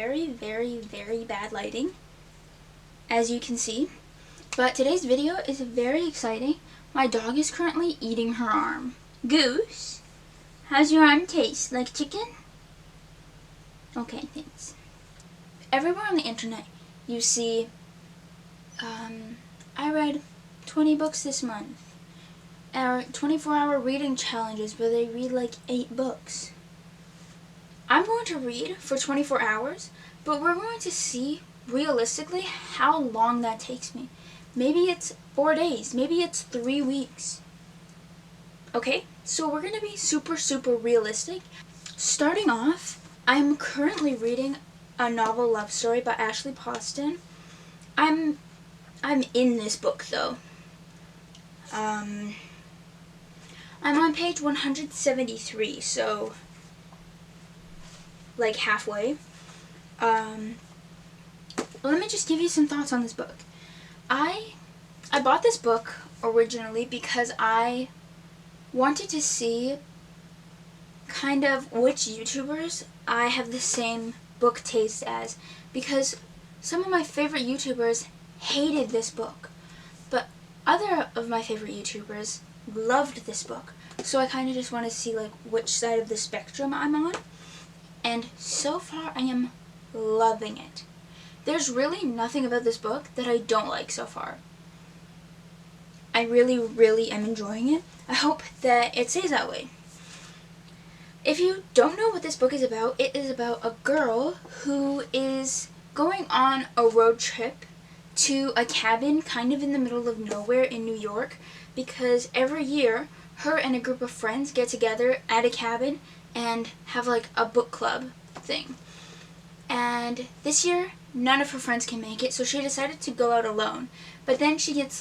very, very, very bad lighting, as you can see. But today's video is very exciting. My dog is currently eating her arm. Goose, how's your arm taste? Like chicken? Okay, thanks. Everywhere on the internet, you see, I read 20 books this month. Or 24-hour reading challenges where they read like 8 books. I'm going to read for 24 hours, but we're going to see realistically how long that takes me. Maybe it's 4 days, maybe it's 3 weeks. Okay, so we're going to be super, super realistic. Starting off, I'm currently reading a novel love story by Ashley Poston. I'm in this book though. I'm on page 173, so like halfway. Let me just give you some thoughts on this book. I bought this book originally because I wanted to see kind of which YouTubers I have the same book taste as, because some of my favorite YouTubers hated this book, but other of my favorite YouTubers loved this book. So I kind of just want to see like which side of the spectrum I'm on. And so far I am loving it. There's really nothing about this book that I don't like so far. I really, really am enjoying it. I hope that it stays that way. If you don't know what this book is about, it is about a girl who is going on a road trip to a cabin kind of in the middle of nowhere in New York, because every year her and a group of friends get together at a cabin and have like a book club thing. And this year none of her friends can make it, so she decided to go out alone. But then she gets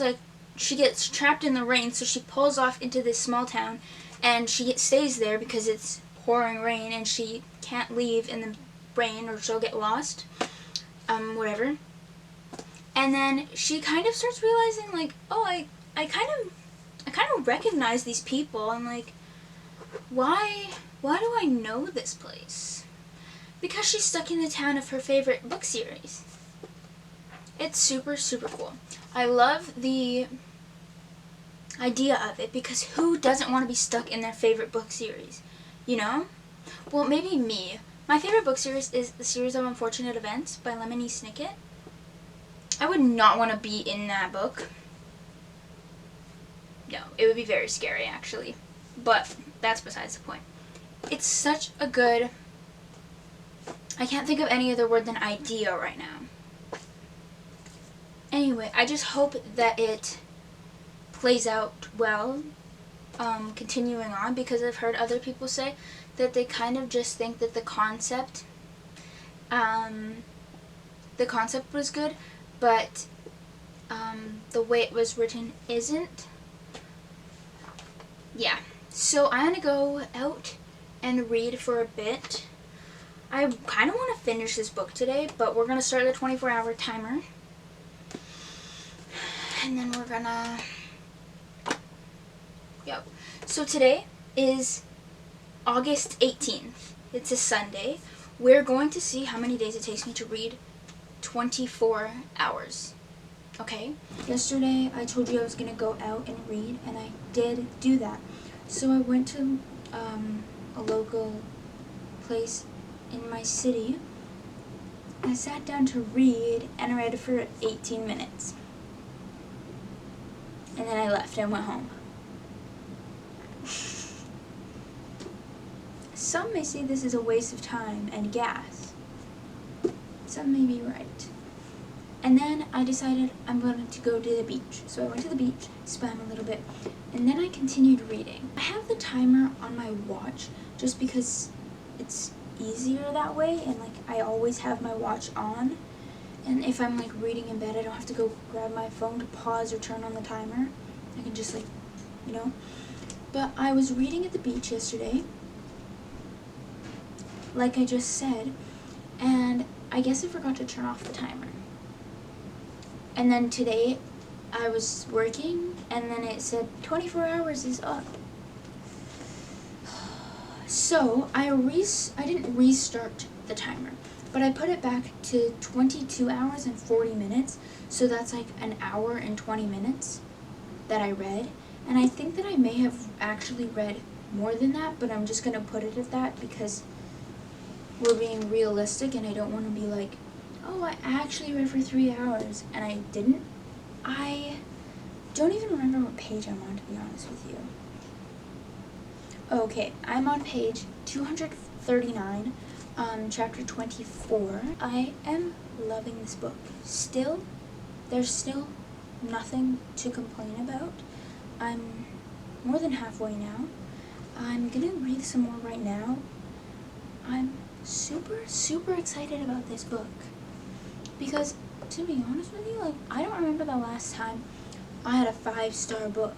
trapped in the rain, so she pulls off into this small town and she stays there because it's pouring rain and she can't leave in the rain or she'll get lost. Whatever. And then she kind of starts realizing like, oh, I kind of recognize these people, and like, why do I know this place? Because she's stuck in the town of her favorite book series. It's super, super cool. I love the idea of it, because who doesn't want to be stuck in their favorite book series? You know? Well, maybe me. My favorite book series is The Series of Unfortunate Events by Lemony Snicket. I would not want to be in that book. No, it would be very scary actually. But that's besides the point. It's such a good... I can't think of any other word than idea right now. Anyway, I just hope that it plays out well, continuing on, because I've heard other people say that they kind of just think that the concept was good, but the way it was written isn't. Yeah, so I'm gonna go out and read for a bit. I kind of want to finish this book today, but we're gonna start the 24-hour timer, and then we're gonna... Yep. So today is August 18th. It's a Sunday. We're going to see how many days it takes me to read 24 hours. Okay? Yesterday I told you I was going to go out and read, and I did do that. So I went to a local place in my city. I sat down to read, and I read for 18 minutes. And then I left and went home. Some may say this is a waste of time and gas. Some may be right. And then I decided I'm going to go to the beach. So I went to the beach, swam a little bit, and then I continued reading. I have the timer on my watch just because it's easier that way, and like I always have my watch on. And if I'm like reading in bed, I don't have to go grab my phone to pause or turn on the timer. I can just like, you know. But I was reading at the beach yesterday, like I just said, and I guess I forgot to turn off the timer. And then today I was working, and then it said 24 hours is up. So I didn't restart the timer, but I put it back to 22 hours and 40 minutes, so that's like an hour and 20 minutes that I read, and I think that I may have actually read more than that, but I'm just going to put it at that because we're being realistic, and I don't want to be like, oh, I actually read for 3 hours, and I didn't. I don't even remember what page I'm on, to be honest with you. Okay, I'm on page 239, chapter 24. I am loving this book. There's still nothing to complain about. I'm more than halfway now. I'm gonna read some more right now. I'm super excited about this book because, to be honest with you, like, I don't remember the last time I had a 5-star book.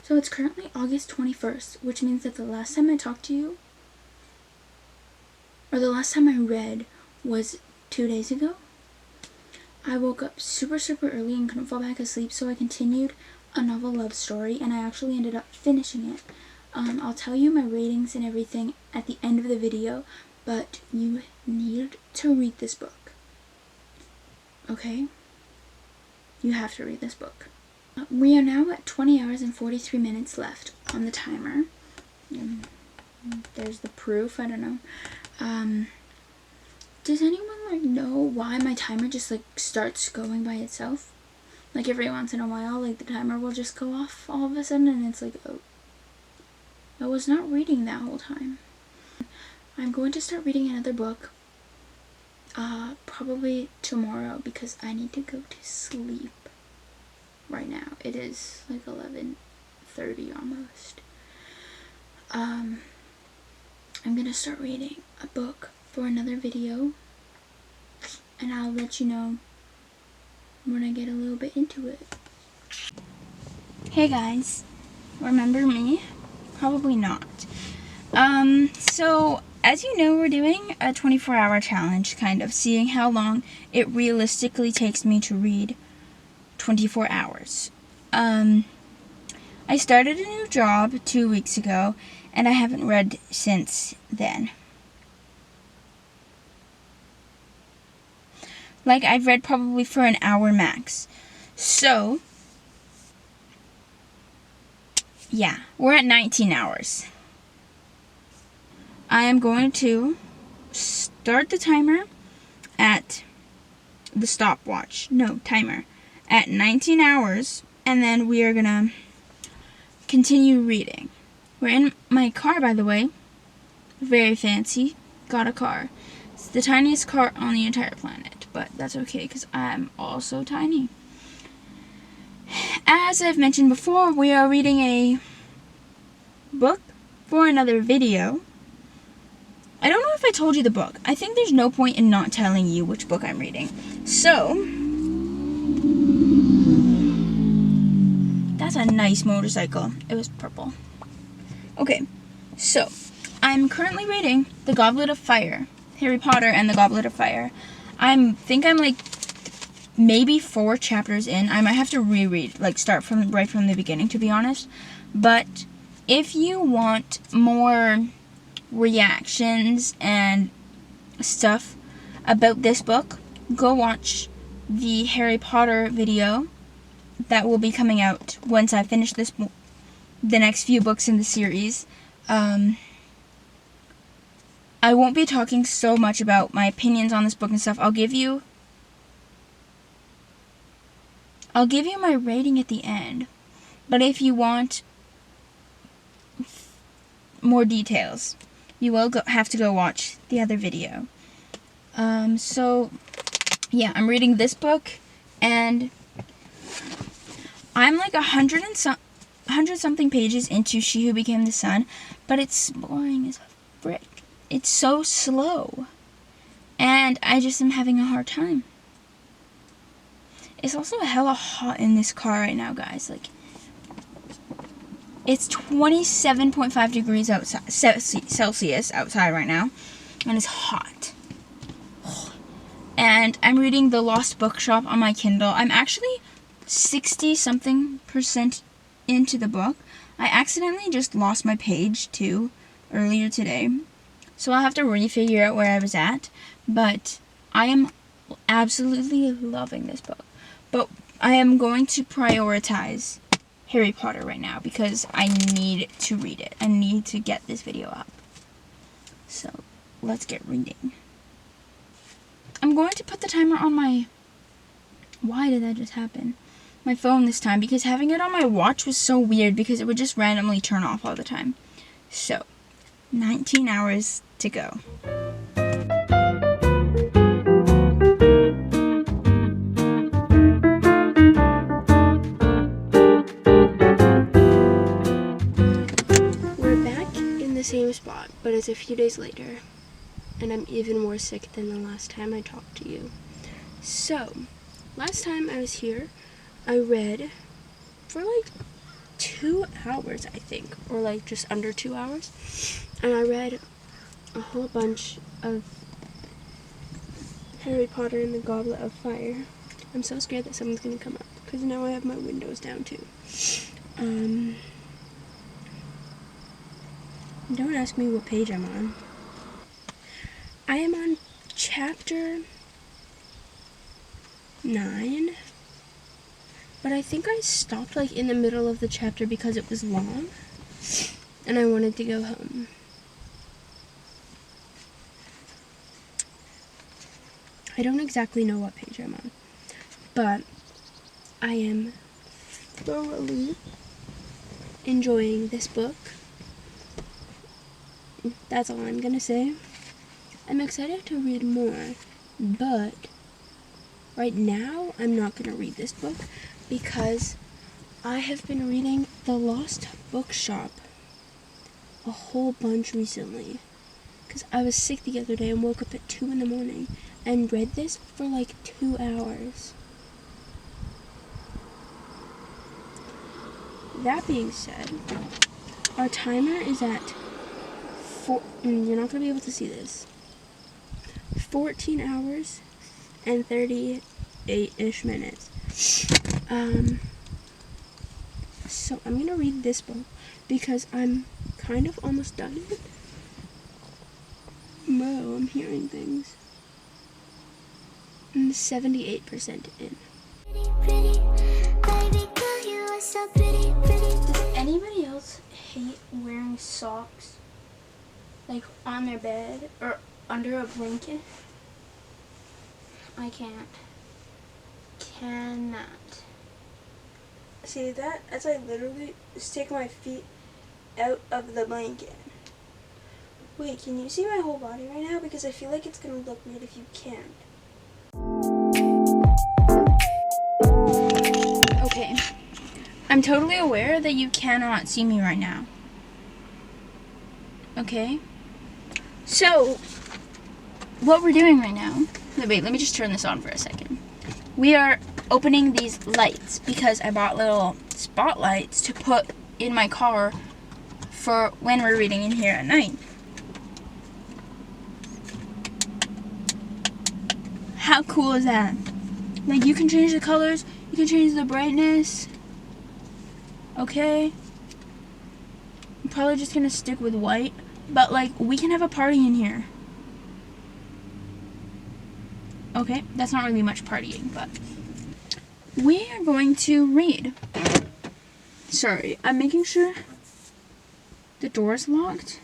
So it's currently August 21st, which means that the last time I talked to you, or the last time I read, was 2 days ago. I woke up super early and couldn't fall back asleep, so I continued a novel love story, and I actually ended up finishing it. I'll tell you my ratings and everything at the end of the video, but you need to read this book. Okay? You have to read this book. We are now at 20 hours and 43 minutes left on the timer. There's the proof, I don't know. Does anyone know why my timer just starts going by itself? Like every once in a while, the timer will just go off all of a sudden, and it's like, oh, I was not reading that whole time. I'm going to start reading another book, probably tomorrow, because I need to go to sleep right now. It is 11:30 almost. I'm gonna start reading a book for another video, and I'll let you know when I get a little bit into it. Hey guys, remember me? Probably not. So as you know, we're doing a 24-hour challenge, kind of seeing how long it realistically takes me to read 24 hours. I started a new job 2 weeks ago, and I haven't read since then. I've read probably for an hour max. So, yeah, we're at 19 hours. I am going to start the timer at the stopwatch. No, timer. At 19 hours, and then we are gonna continue reading. We're in my car, by the way. Very fancy. Got a car. It's the tiniest car on the entire planet, but that's okay because I'm also tiny. As I've mentioned before, we are reading a book for another video. I don't know if I told you the book. I think there's no point in not telling you which book I'm reading. So, that's a nice motorcycle. It was purple. Okay, so I'm currently reading The Goblet of Fire. Harry Potter and the Goblet of Fire. I think I'm maybe 4 chapters in. I might have to reread, start right from the beginning, to be honest. But if you want more reactions and stuff about this book, go watch the Harry Potter video that will be coming out once I finish the next few books in the series. I won't be talking so much about my opinions on this book and stuff. I'll give you my rating at the end. But if you want more details, you will have to go watch the other video. So, yeah, I'm reading this book, and I'm 100 something pages into She Who Became the Sun, but it's boring as a frick. It's so slow, and I just am having a hard time. It's also hella hot in this car right now, guys. It's 27.5 degrees outside, Celsius outside right now, and it's hot. And I'm reading The Lost Bookshop on my Kindle. I'm actually 60-something% into the book. I accidentally just lost my page, too, earlier today. So I'll have to refigure out where I was at. But I am absolutely loving this book. But I am going to prioritize Harry Potter right now because I need to read it. I need to get this video up. So, let's get reading. I'm going to put the timer on my... Why did that just happen? My phone this time, because having it on my watch was so weird because it would just randomly turn off all the time. So, 19 hours to go. We're back in the same spot, but it's a few days later, and I'm even more sick than the last time I talked to you. So, last time I was here, I read for like 2 hours, I think, or like just under 2 hours, and I read a whole bunch of Harry Potter and the Goblet of Fire. I'm so scared that someone's gonna come up because now I have my windows down too. Don't ask me what page I'm on. I am on chapter 9, but I think I stopped like in the middle of the chapter because it was long and I wanted to go home. I don't exactly know what page I'm on, but I am thoroughly enjoying this book. That's all I'm gonna say. I'm excited to read more, but right now I'm not gonna read this book because I have been reading The Lost Bookshop a whole bunch recently. Because I was sick the other day and woke up at 2 in the morning and read this for like 2 hours. That being said, our timer is at you're not going to be able to see this. 14 hours and 38-ish minutes. So I'm going to read this book because I'm kind of almost done. Bro, I'm hearing things. I'm 78% in. Does anybody else hate wearing socks, like on their bed or under a blanket? I can't. Cannot. See that? As I literally stick my feet out of the blanket. Wait, can you see my whole body right now? Because I feel like it's gonna look weird if you can't. Okay. I'm totally aware that you cannot see me right now. Okay? So, what we're doing right now... Wait, let me just turn this on for a second. We are opening these lights because I bought little spotlights to put in my car for when we're reading in here at night. How cool is that? Like, you can change the colors, you can change the brightness. Okay? I'm probably just gonna stick with white, but like, we can have a party in here. Okay, that's not really much partying, but we are going to read. Sorry, I'm making sure the door's locked.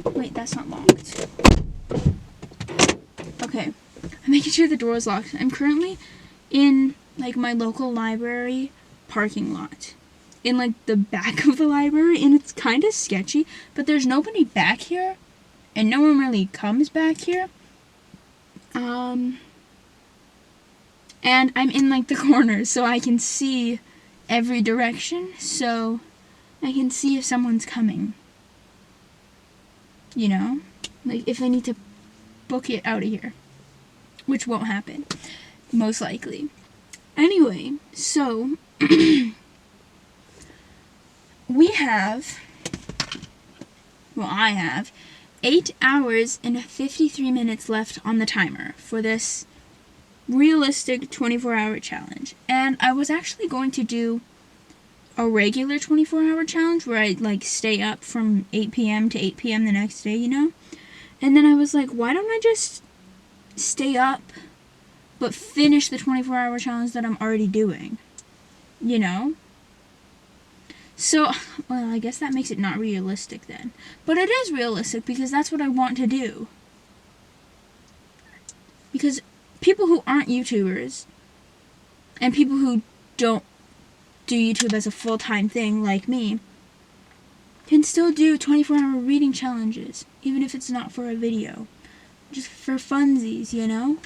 Wait, that's not locked. Okay, I'm making sure the door is locked. I'm currently in like my local library parking lot, in like the back of the library, and it's kind of sketchy, but there's nobody back here, and no one really comes back here. And I'm in like the corners, so I can see every direction, so I can see if someone's coming. You know? Like if they need to book it out of here. Which won't happen. Most likely. Anyway, so I have 8 hours and 53 minutes left on the timer for this realistic 24-hour challenge. And I was actually going to do a regular 24-hour challenge where I like stay up from 8 p.m. to 8 p.m. the next day, you know? And then I was like, why don't I just stay up but finish the 24-hour challenge that I'm already doing? You know? So, well, I guess that makes it not realistic then. But it is realistic because that's what I want to do. Because people who aren't YouTubers and people who don't do YouTube as a full-time thing like me can still do 24-hour reading challenges, even if it's not for a video. Just for funsies, you know?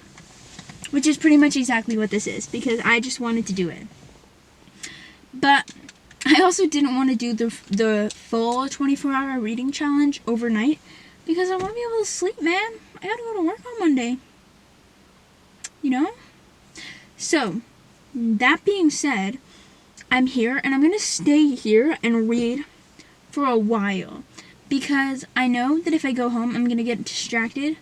Which is pretty much exactly what this is, because I just wanted to do it. But I also didn't want to do the full 24-hour reading challenge overnight, because I want to be able to sleep, man. I gotta go to work on Monday. You know? So, that being said, I'm here, and I'm gonna stay here and read for a while, because I know that if I go home, I'm gonna get distracted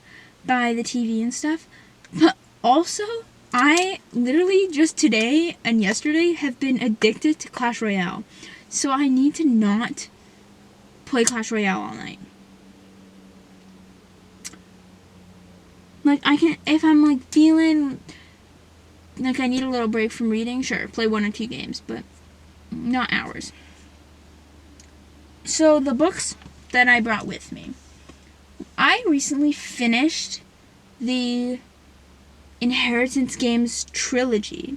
by the TV and stuff. But also, I literally just today and yesterday have been addicted to Clash Royale. So I need to not play Clash Royale all night. Like, I can, if I'm like feeling like I need a little break from reading, sure, play 1 or 2 games, but not hours. So the books that I brought with me. I recently finished the Inheritance Games trilogy,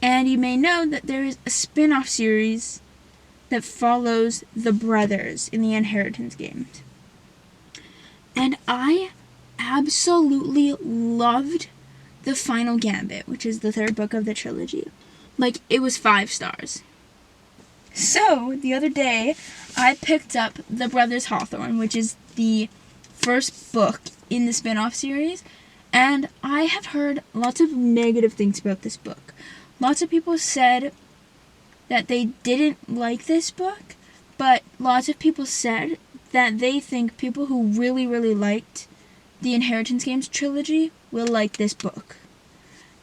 and you may know that there is a spin-off series that follows the brothers in the Inheritance Games. And I absolutely loved the Final Gambit, which is the 3rd book of the trilogy. Like, it was 5 stars. So, the other day, I picked up The Brothers Hawthorne, which is the first book in the spin-off series, and I have heard lots of negative things about this book. Lots of people said that they didn't like this book, but lots of people said that they think people who really, really liked the Inheritance Games trilogy will like this book.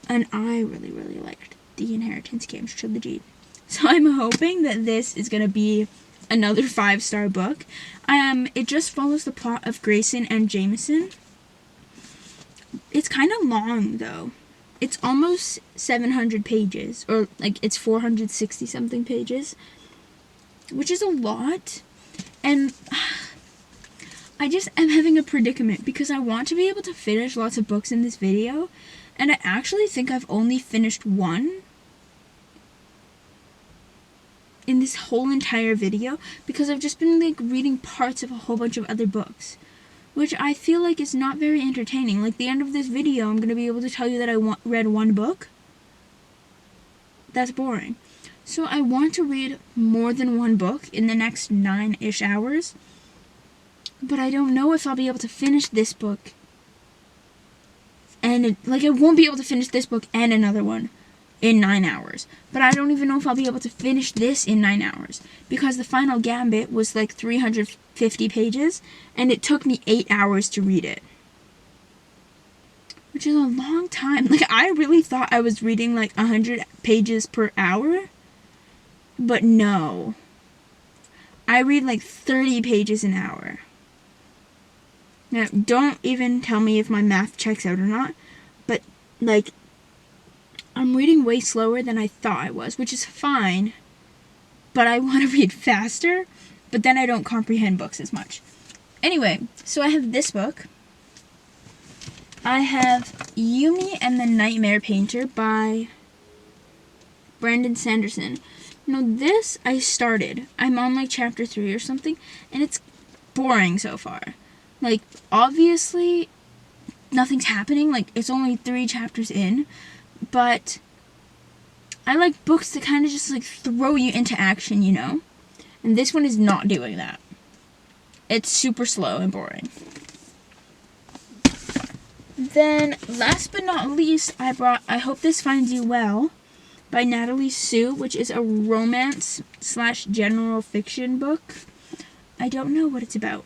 And I really, really liked the Inheritance Games trilogy. So I'm hoping that this is going to be another 5-star book. It just follows the plot of Grayson and Jameson. It's kind of long, though. It's almost 700 pages, or like it's 460 something pages, which is a lot. And I just am having a predicament because I want to be able to finish lots of books in this video, and I actually think I've only finished one in this whole entire video because I've just been like reading parts of a whole bunch of other books, which I feel like is not very entertaining. Like, the end of this video, I'm going to be able to tell you that I read one book. That's boring. So I want to read more than one book in the next 9-ish hours, but I don't know if I'll be able to finish this book. And, I won't be able to finish this book and another one in 9 hours. But I don't even know if I'll be able to finish this in 9 hours, because the Final Gambit was like 350 pages, and it took me 8 hours to read it. Which is a long time. Like, I really thought I was reading like 100 pages per hour, but no. I read like 30 pages an hour. Now, don't even tell me if my math checks out or not, but, like, I'm reading way slower than I thought I was, which is fine, but I want to read faster, but then I don't comprehend books as much. Anyway, so I have this book. I have Yumi and the Nightmare Painter by Brandon Sanderson. Now, this I started. I'm on, like, chapter 3 or something, and it's boring so far. Like, obviously, nothing's happening. Like, it's only 3 chapters in. But I like books that kind of just, like, throw you into action, you know? And this one is not doing that. It's super slow and boring. Then, last but not least, I brought I Hope This Finds You Well by Natalie Sue, which is a romance/general fiction book. I don't know what it's about.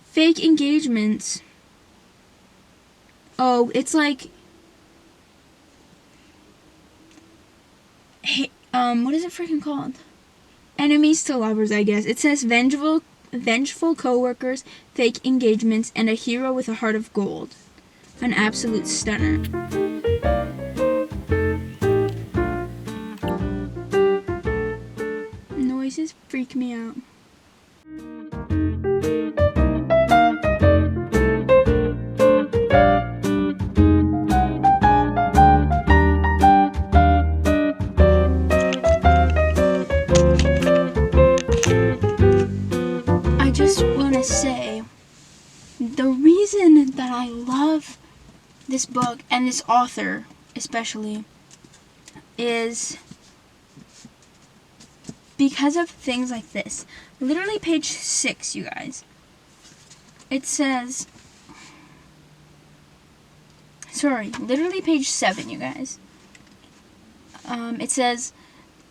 Fake engagements. Oh, it's like, hey, what is it freaking called? Enemies to lovers, I guess. It says vengeful vengeful co-workers, fake engagements, and a hero with a heart of gold. An absolute stunner. Noises freak me out. I just want to say, the reason that I love this book and this author especially is because of things like this. Literally page 6, you guys. It says, literally page 7, you guys. It says,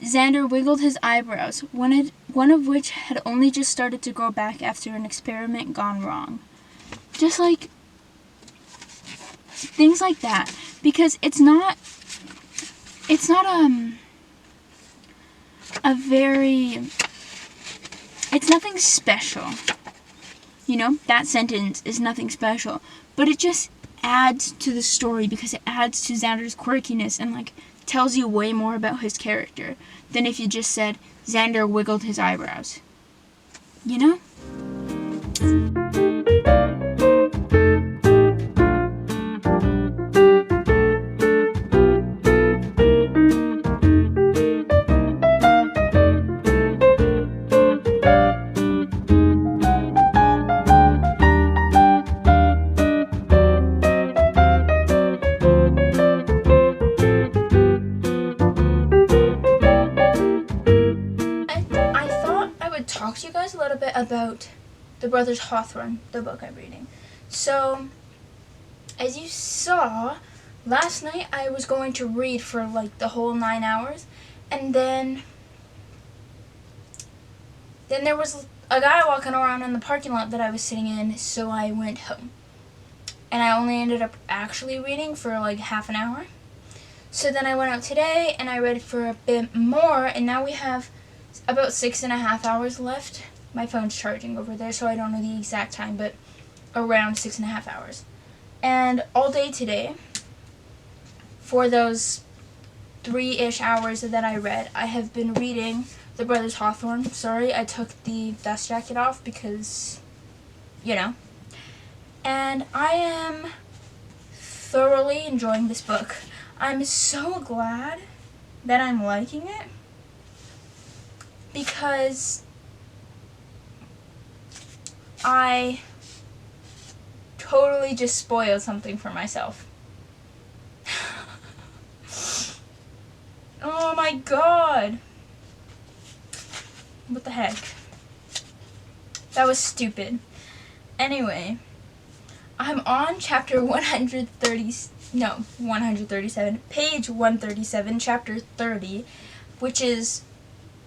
Xander wiggled his eyebrows, one of which had only just started to grow back after an experiment gone wrong. Just like things like that, because it's not it's nothing special. You know, that sentence is nothing special, but it just adds to the story because it adds to Xander's quirkiness and like tells you way more about his character than if you just said Xander wiggled his eyebrows. You know? Talk to you guys a little bit about The Brothers Hawthorne, the book I'm reading. So, as you saw, last night I was going to read for like the whole 9 hours, and then there was a guy walking around in the parking lot that I was sitting in, so I went home. And I only ended up actually reading for like half an hour. So then I went out today and I read for a bit more, and now we have about 6.5 hours left. My phone's charging over there, so I don't know the exact time, but around 6.5 hours. And all day today, for those 3-ish hours that I read, I have been reading The Brothers Hawthorne. Sorry, I took the dust jacket off because, you know. And I am thoroughly enjoying this book. I'm so glad that I'm liking it, because I totally just spoiled something for myself. Oh my god. What the heck? That was stupid. Anyway, I'm on chapter 137, page 137, chapter 30, which is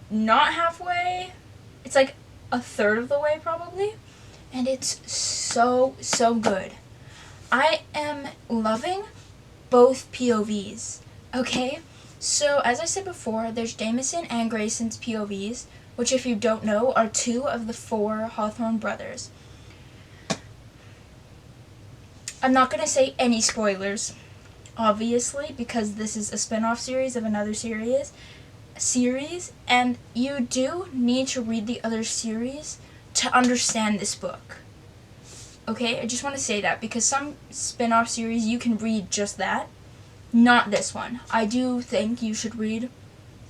not halfway. It's like a third of the way probably, and it's so good. I am loving both POVs. Okay, so as I said before, there's Jameson and Grayson's POVs, which, if you don't know, are 2 of the 4 Hawthorne brothers. I'm not gonna say any spoilers, obviously, because this is a spin-off series of another series, and you do need to read the other series to understand this book. Okay, I just want to say that, because some spin-off series you can read just that, not this one. I do think you should read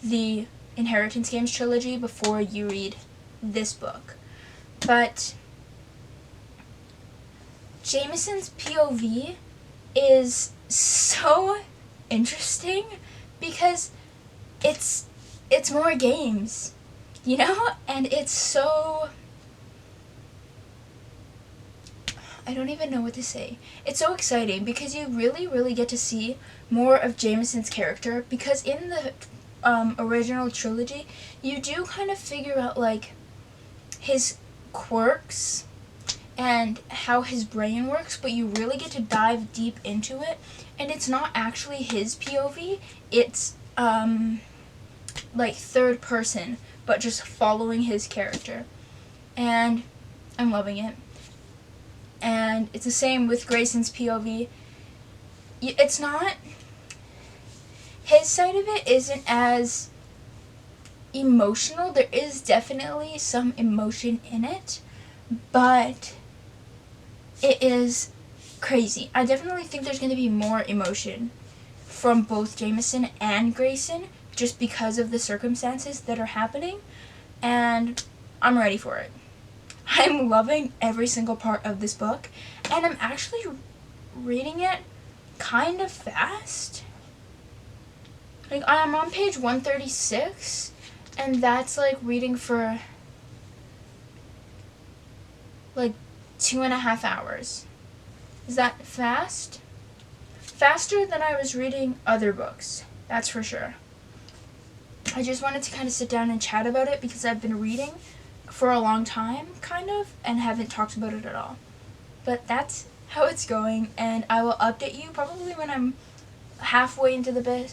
the Inheritance Games trilogy before you read this book. But Jameson's POV is so interesting because it's more games, you know? And it's so, I don't even know what to say. It's so exciting because you really get to see more of Jameson's character, because in the original trilogy, you do kind of figure out like his quirks and how his brain works, but you really get to dive deep into it, and it's not actually his POV, it's like third person, but just following his character. And I'm loving it. And it's the same with Grayson's POV. It's not... His side of it isn't as emotional. There is definitely some emotion in it, but it is crazy. I definitely think there's going to be more emotion from both Jameson and Grayson just because of the circumstances that are happening, and I'm ready for it. I'm loving every single part of this book, and I'm actually reading it kind of fast. Like, I'm on page 136, and that's like reading for like 2.5 hours. Is that fast? Faster than I was reading other books, that's for sure. I just wanted to kind of sit down and chat about it because I've been reading for a long time, kind of, and haven't talked about it at all. But that's how it's going, and I will update you probably when I'm halfway into the book.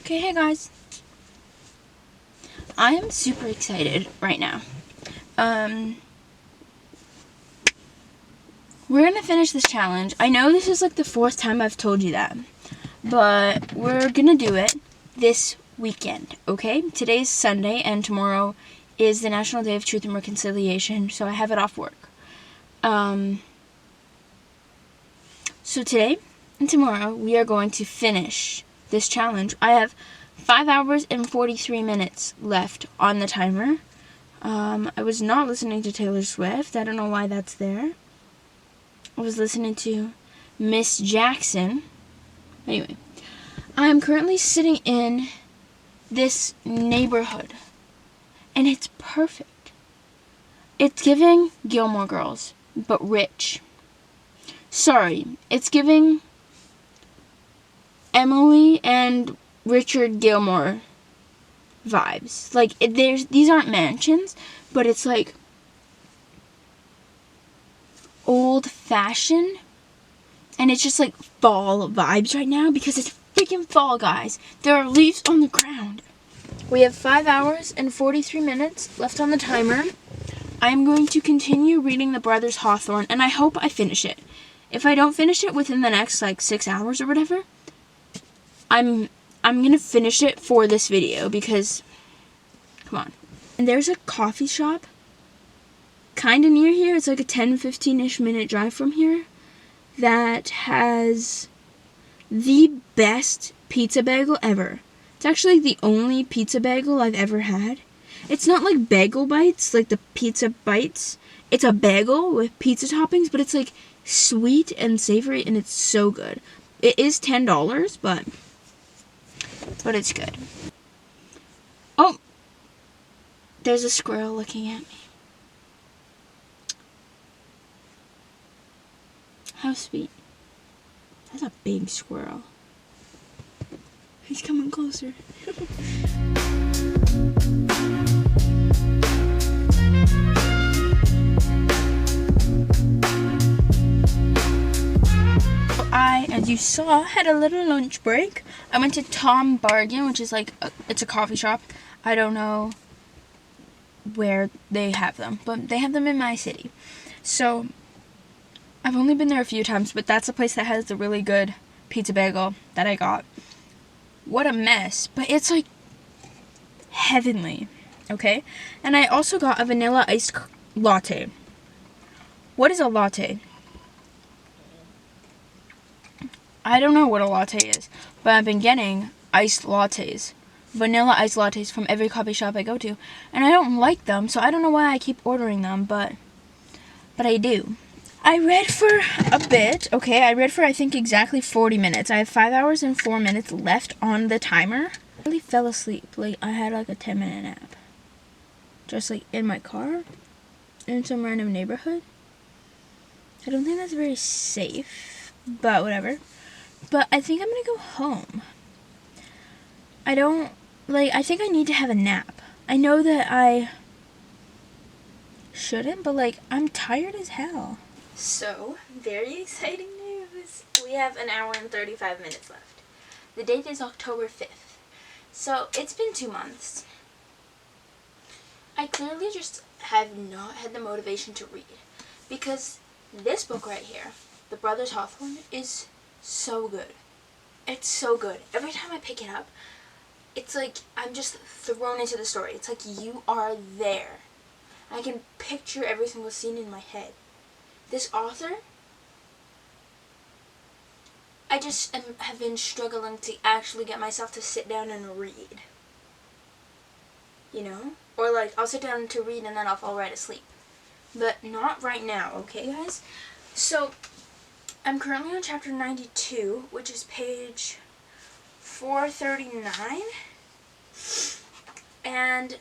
Okay, hey guys. I am super excited right now. We're gonna finish this challenge. I know this is like the 4th time I've told you that, but we're gonna do it this weekend, okay? Today's Sunday, and tomorrow is the National Day of Truth and Reconciliation, so I have it off work. So today and tomorrow, we are going to finish this challenge. I have 5 hours and 43 minutes left on the timer. I was not listening to Taylor Swift. I don't know why that's there. I was listening to Miss Jackson. Anyway, I'm currently sitting in this neighborhood, and it's perfect. It's giving Gilmore Girls, but rich. Sorry, it's giving Emily and Richard Gilmore vibes. Like, these aren't mansions, but it's like old-fashioned, and it's just like fall vibes right now because it's freaking fall, guys. There are leaves on the ground. We have 5 hours and 43 minutes left on the timer. I'm going to continue reading The Brothers Hawthorne, and I hope I finish it. If I don't finish it within the next like 6 hours or whatever, I'm gonna finish it for this video because, come on. And there's a coffee shop kind of near here. It's like a 10-15-ish minute drive from here that has the best pizza bagel ever. It's actually the only pizza bagel I've ever had. It's not like Bagel Bites, like the pizza bites. It's a bagel with pizza toppings, but it's like sweet and savory, and it's so good. It is $10, but it's good. Oh, there's a squirrel looking at me. How sweet. That's a big squirrel. He's coming closer. I, as you saw, had a little lunch break. I went to Tom Bargain, which is like, it's a coffee shop. I don't know where they have them, but they have them in my city. So, I've only been there a few times, but that's a place that has a really good pizza bagel that I got. What a mess, but it's like heavenly, okay? And I also got a vanilla iced latte. What is a latte? I don't know what a latte is, but I've been getting iced lattes, vanilla iced lattes from every coffee shop I go to, and I don't like them, so I don't know why I keep ordering them, but I do. I read for a bit, okay? I read for, I think, exactly 40 minutes. I have 5 hours and 4 minutes left on the timer. I really fell asleep. Like, I had like a 10-minute nap. Just like in my car, in some random neighborhood. I don't think that's very safe, but whatever. But I think I'm gonna go home. I think I need to have a nap. I know that I shouldn't, but like, I'm tired as hell. So, very exciting news. We have an hour and 35 minutes left. The date is October 5th. So it's been 2 months. I clearly just have not had the motivation to read, because this book right here, The Brothers Hawthorne, is so good. It's so good. Every time I pick it up, it's like I'm just thrown into the story. It's like you are there. I can picture every single scene in my head. This author, I just have been struggling to actually get myself to sit down and read. You know? Or like, I'll sit down to read and then I'll fall right asleep. But not right now, okay guys? So, I'm currently on chapter 92, which is page 439. And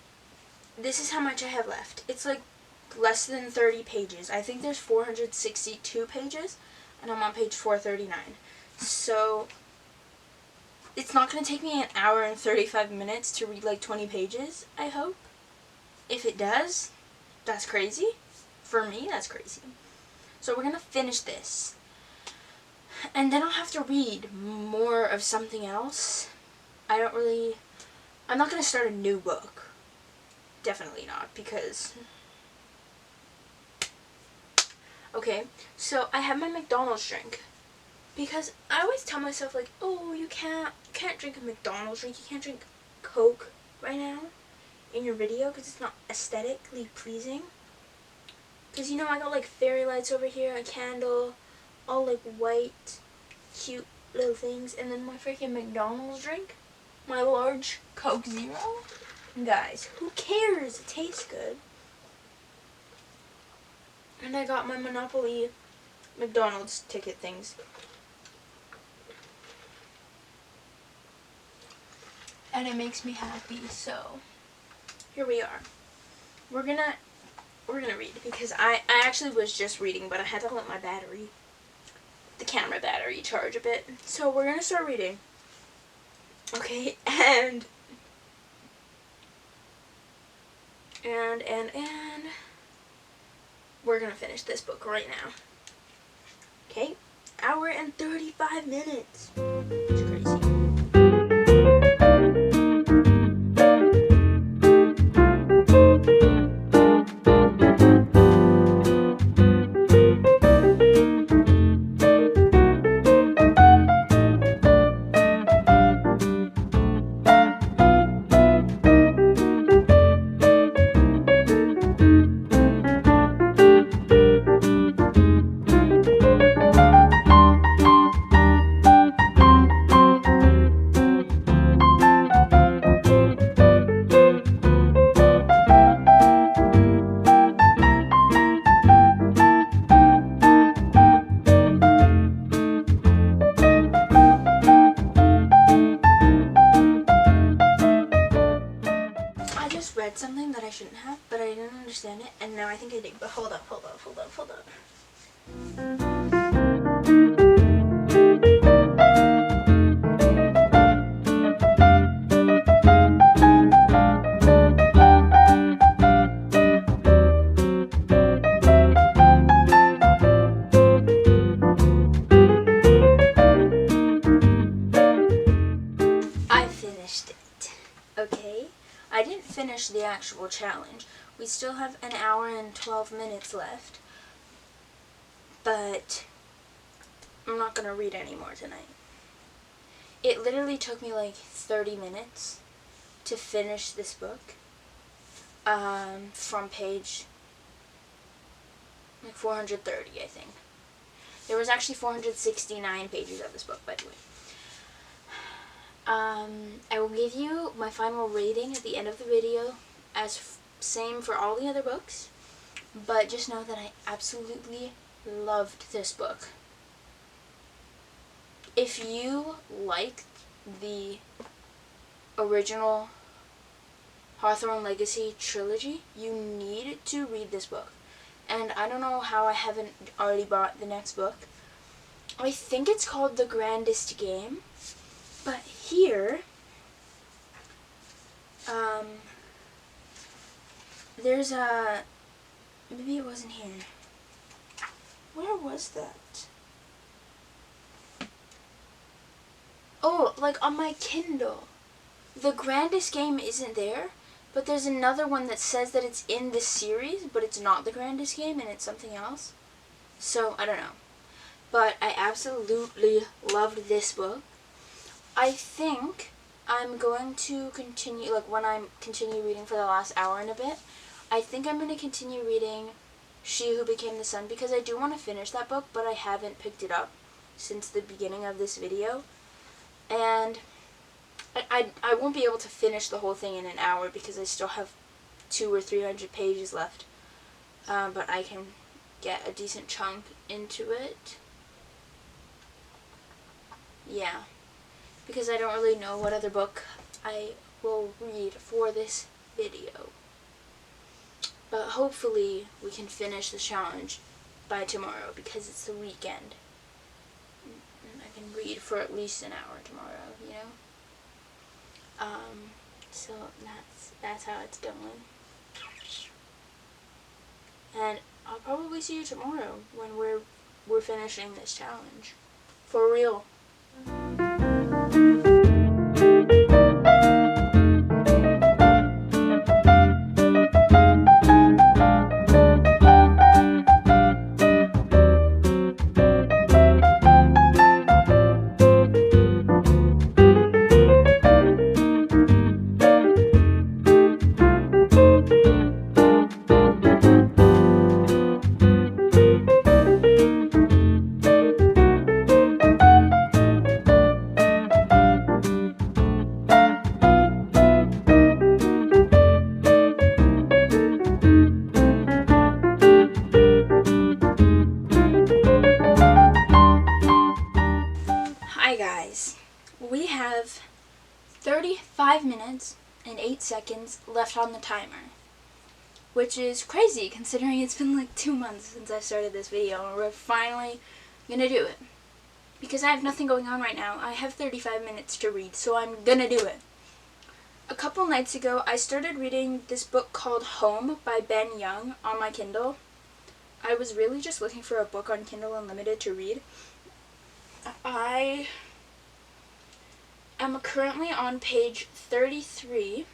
this is how much I have left. It's like less than 30 pages. I think there's 462 pages, and I'm on page 439. So, it's not going to take me an hour and 35 minutes to read like 20 pages, I hope. If it does, that's crazy. For me, that's crazy. So we're going to finish this. And then I'll have to read more of something else. I'm not going to start a new book. Definitely not, because... Okay, so I have my McDonald's drink. Because I always tell myself, like, oh, you can't drink a McDonald's drink. You can't drink Coke right now in your video because it's not aesthetically pleasing. Because, you know, I got, like, fairy lights over here, a candle, all, like, white, cute little things. And then my freaking McDonald's drink, my large Coke Zero. Guys, who cares? It tastes good. And I got my Monopoly McDonald's ticket things. And it makes me happy, so here we are. We're gonna read, because I actually was just reading, but I had to let the camera battery charge a bit. So we're gonna start reading. Okay, and we're gonna finish this book right now. Okay, hour and 35 minutes. It's crazy. Read something that I shouldn't have, but I didn't understand it, and now I think I do. But hold up. I finished it. Okay? I didn't finish the actual challenge. We still have an hour and 12 minutes left. But I'm not going to read any more tonight. It literally took me like 30 minutes to finish this book. From page like 430, I think. There was actually 469 pages of this book, by the way. I will give you my final rating at the end of the video, as same for all the other books, but just know that I absolutely loved this book. If you liked the original Hawthorne Legacy trilogy, you need to read this book. And I don't know how I haven't already bought the next book. I think it's called The Grandest Game. But here, there's maybe it wasn't here. Where was that? Oh, like on my Kindle. The Grandest Game isn't there, but there's another one that says that it's in this series, but it's not the Grandest Game and it's something else. So, I don't know. But I absolutely loved this book. I think I'm going to continue, like when I continue reading for the last hour and a bit, I think I'm going to continue reading She Who Became the Sun, because I do want to finish that book, but I haven't picked it up since the beginning of this video. And I won't be able to finish the whole thing in an hour because I still have 200 or 300 pages left. But I can get a decent chunk into it. Yeah. Because I don't really know what other book I will read for this video. But hopefully we can finish the challenge by tomorrow because it's the weekend. And I can read for at least an hour tomorrow, you know? So that's how it's going. And I'll probably see you tomorrow when we're finishing this challenge. For real. Hi guys, we have 35 minutes and 8 seconds left on the timer, which is crazy considering it's been like 2 months since I started this video and we're finally gonna do it. Because I have nothing going on right now, I have 35 minutes to read, so I'm gonna do it. A couple nights ago, I started reading this book called Home by Ben Young on my Kindle. I was really just looking for a book on Kindle Unlimited to read. I am currently on page 33.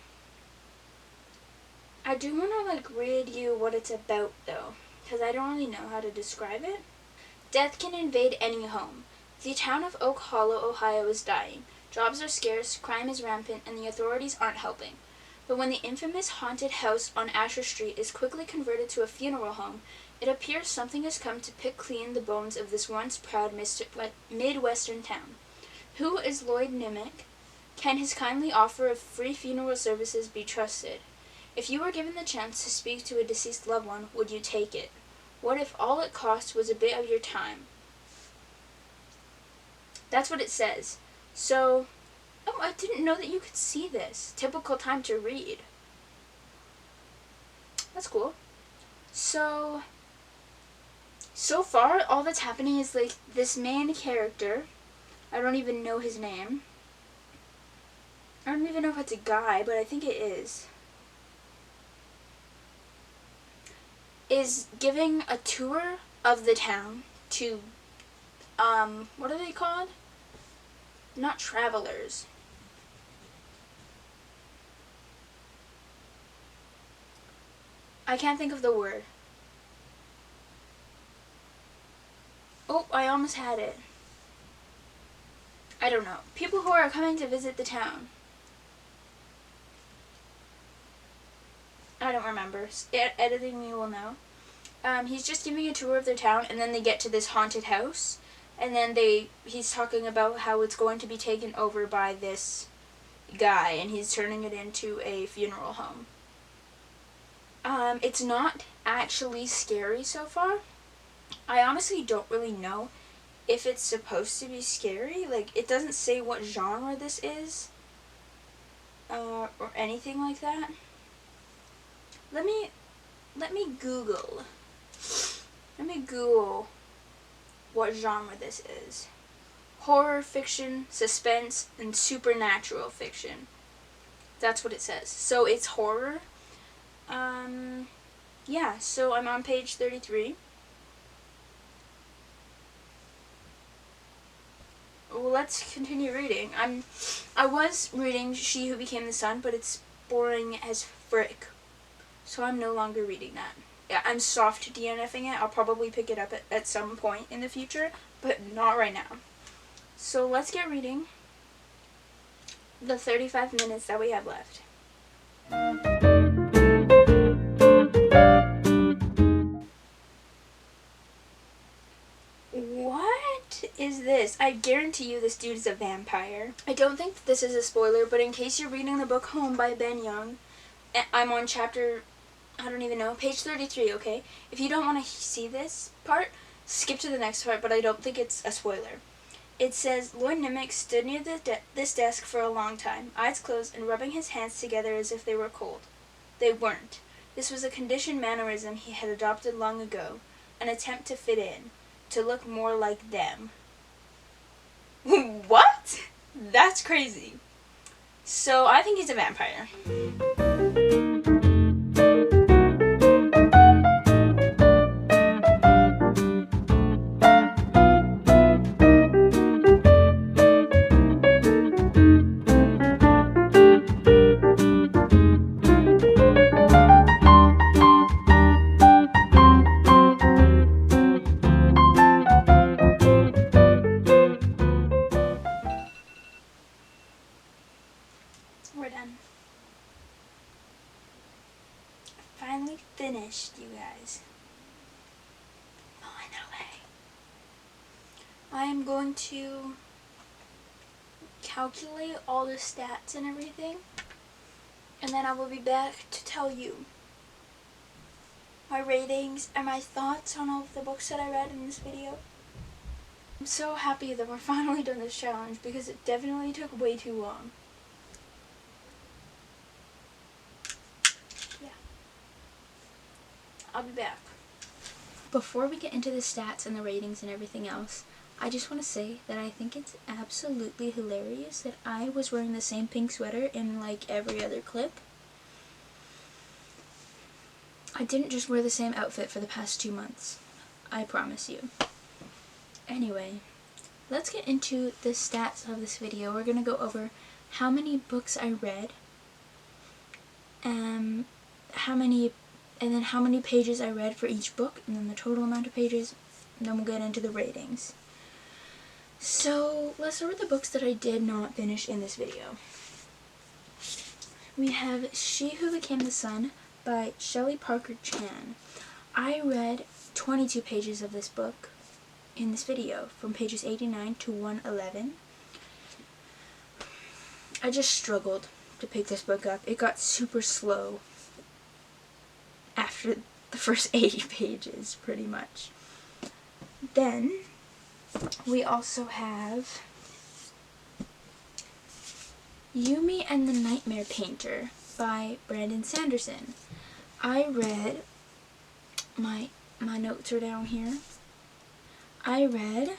I do want to read you what it's about though, because I don't really know how to describe it. Death can invade any home. The town of Oak Hollow, Ohio is dying. Jobs are scarce, crime is rampant, and the authorities aren't helping. But when the infamous haunted house on Asher Street is quickly converted to a funeral home, it appears something has come to pick clean the bones of this once proud Midwestern town. Who is Lloyd Nimick? Can his kindly offer of free funeral services be trusted? If you were given the chance to speak to a deceased loved one, would you take it? What if all it cost was a bit of your time? That's what it says. So, oh, I didn't know that you could see this. Typical time to read. That's cool. So far, all that's happening is this main character, I don't even know his name. I don't even know if it's a guy, but I think it is giving a tour of the town to, what are they called? Not travelers. I can't think of the word. Oh, I almost had it. I don't know. People who are coming to visit the town. I don't remember. Editing me will know. He's just giving a tour of their town, and then they get to this haunted house, and then he's talking about how it's going to be taken over by this guy, and he's turning it into a funeral home. It's not actually scary so far. I honestly don't really know if it's supposed to be scary. It doesn't say what genre this is, or anything like that. Let me Google. Let me Google what genre this is. Horror fiction, suspense, and supernatural fiction. That's what it says. So it's horror. Yeah, so I'm on page 33. well, let's continue reading. I was reading She Who Became the Sun, but it's boring as frick. So I'm no longer reading that. Yeah, I'm soft DNFing it. I'll probably pick it up at some point in the future, but not right now. So let's get reading the 35 minutes that we have left. What is this? I guarantee you this dude is a vampire. I don't think that this is a spoiler, but in case you're reading the book Home by Ben Young, I'm on chapter, I don't even know, page 33, okay? If you don't want to see this part, skip to the next part, but I don't think it's a spoiler. It says, Lord Nimmick stood near this desk for a long time, eyes closed and rubbing his hands together as if they were cold. They weren't. This was a conditioned mannerism he had adopted long ago, an attempt to fit in, to look more like them. What? That's crazy. So I think he's a vampire. We're done. Finally finished, you guys. Finally. I am going to calculate all the stats and everything, and then I will be back to tell you my ratings and my thoughts on all of the books that I read in this video. I'm so happy that we're finally done this challenge because it definitely took way too long. Yeah. I'll be back. Before we get into the stats and the ratings and everything else, I just want to say that I think it's absolutely hilarious that I was wearing the same pink sweater in like every other clip. I didn't just wear the same outfit for the past 2 months. I promise you. Anyway, let's get into the stats of this video. We're going to go over how many books I read, how many pages I read for each book, and then the total amount of pages, and then we'll get into the ratings. So, let's start with the books that I did not finish in this video. We have She Who Became the Sun by Shelley Parker Chan. I read 22 pages of this book in this video, from pages 89 to 111. I just struggled to pick this book up. It got super slow after the first 80 pages, pretty much. Then, we also have Yumi and the Nightmare Painter by Brandon Sanderson. I read, my notes are down here. I read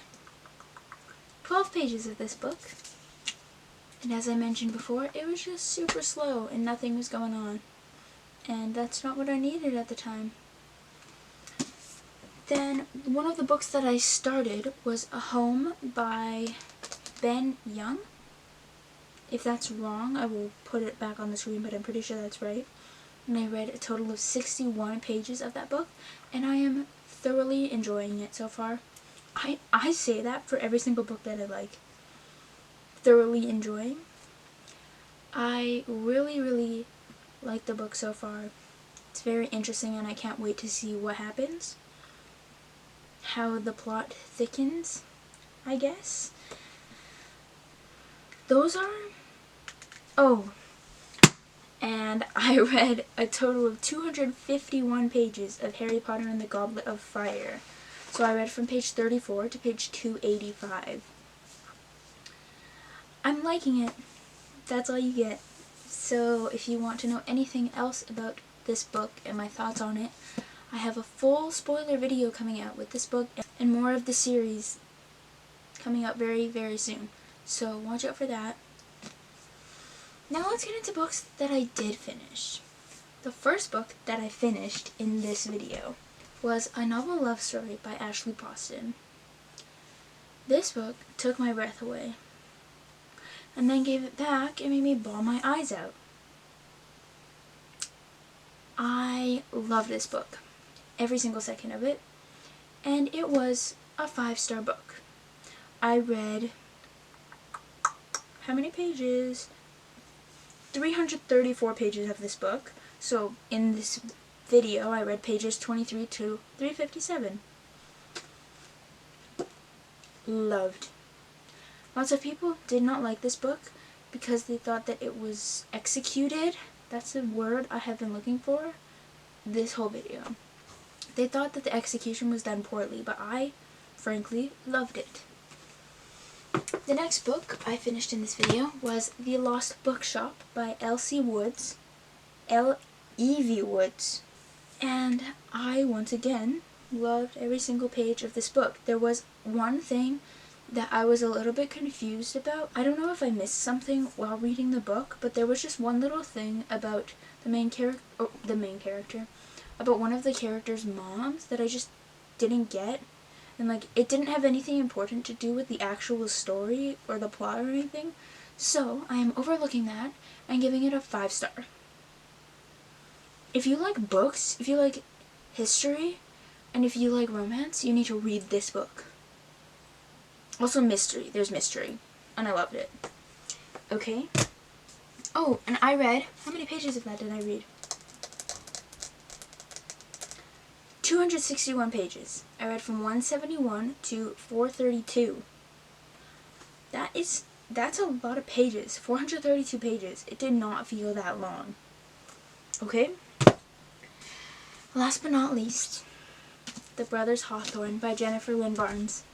12 pages of this book, and as I mentioned before, it was just super slow and nothing was going on, and that's not what I needed at the time. Then one of the books that I started was A Home by Ben Young. If that's wrong, I will put it back on the screen, but I'm pretty sure that's right. And I read a total of 61 pages of that book, and I am thoroughly enjoying it so far. I say that for every single book that I like. Thoroughly enjoying. I really like the book so far. It's very interesting, and I can't wait to see what happens. How the plot thickens, I guess. Those are... Oh, and I read a total of 251 pages of Harry Potter and the Goblet of Fire. So I read from page 34 to page 285. I'm liking it. That's all you get. So if you want to know anything else about this book and my thoughts on it, I have a full spoiler video coming out with this book and more of the series coming out very soon. So watch out for that. Now let's get into books that I did finish. The first book that I finished in this video was A Novel Love Story by Ashley Boston. This book took my breath away, and then gave it back and made me bawl my eyes out. I love this book, every single second of it, and it was a 5-star book. I read, how many pages? 334 pages of this book. So in this video, I read pages 23 to 357. Loved. Lots of people did not like this book because they thought that it was executed. That's the word I have been looking for this whole video. They thought that the execution was done poorly, but I, frankly, loved it. The next book I finished in this video was The Lost Bookshop by L.E.V. Woods. And I, once again, loved every single page of this book. There was one thing that I was a little bit confused about. I don't know if I missed something while reading the book, but there was just one little thing about the main character, about one of the characters' moms that I just didn't get. And like, it didn't have anything important to do with the actual story or the plot or anything. So I am overlooking that and giving it a 5-star. If you like books, if you like history, and if you like romance, you need to read this book. Also mystery. There's mystery. And I loved it. Okay. Oh, and I read, how many pages of that did I read? 261 pages. I read from 171 to 432. That's a lot of pages. 432 pages. It did not feel that long. Okay? Last but not least, The Brothers Hawthorne by Jennifer Lynn Barnes.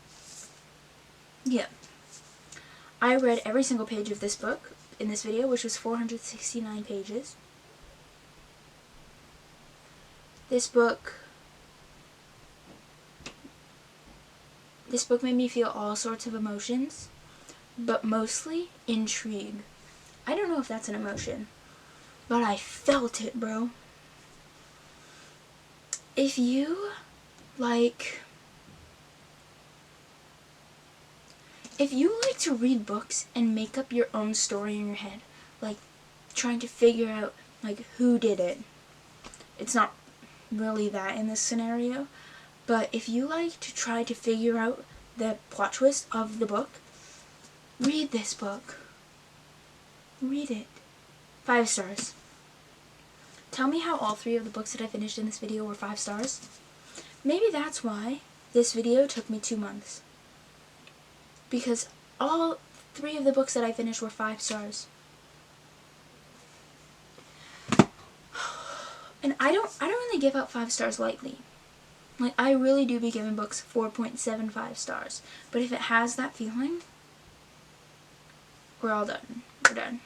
Yeah. I read every single page of this book in this video, which was 469 pages. This book made me feel all sorts of emotions, but mostly intrigue. I don't know if that's an emotion, but I felt it, bro. If you like to read books and make up your own story in your head, like trying to figure out like who did it. It's not really that in this scenario, but if you like to try to figure out the plot twist of the book, read this book. Read it. 5 stars. Tell me how all 3 of the books that I finished in this video were 5 stars. Maybe that's why this video took me 2 months. Because all 3 of the books that I finished were 5 stars. And I don't really give out 5 stars lightly. Like, I really do be giving books 4.75 stars. But if it has that feeling, we're all done. We're done.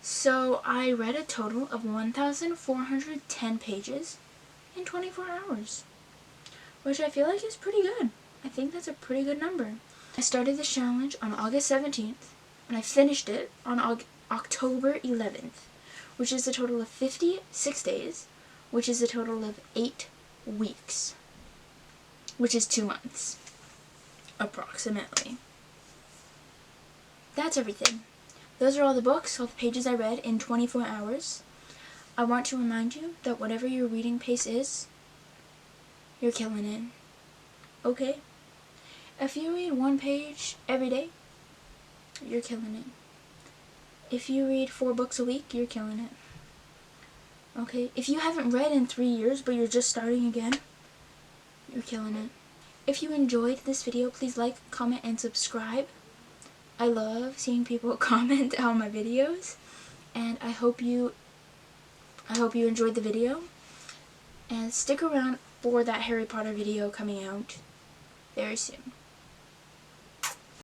So I read a total of 1,410 pages in 24 hours. Which I feel like is pretty good. I think that's a pretty good number. I started this challenge on August 17th, and I finished it on October 11th, which is a total of 56 days, which is a total of 8 weeks, which is 2 months, approximately. That's everything. Those are all the books, all the pages I read in 24 hours. I want to remind you that whatever your reading pace is, you're killing it. Okay? If you read 1 page every day, you're killing it. If you read 4 books a week, you're killing it. Okay? If you haven't read in 3 years, but you're just starting again, you're killing it. If you enjoyed this video, please like, comment, and subscribe. I love seeing people comment on my videos, and I hope you enjoyed the video. And stick around for that Harry Potter video coming out very soon.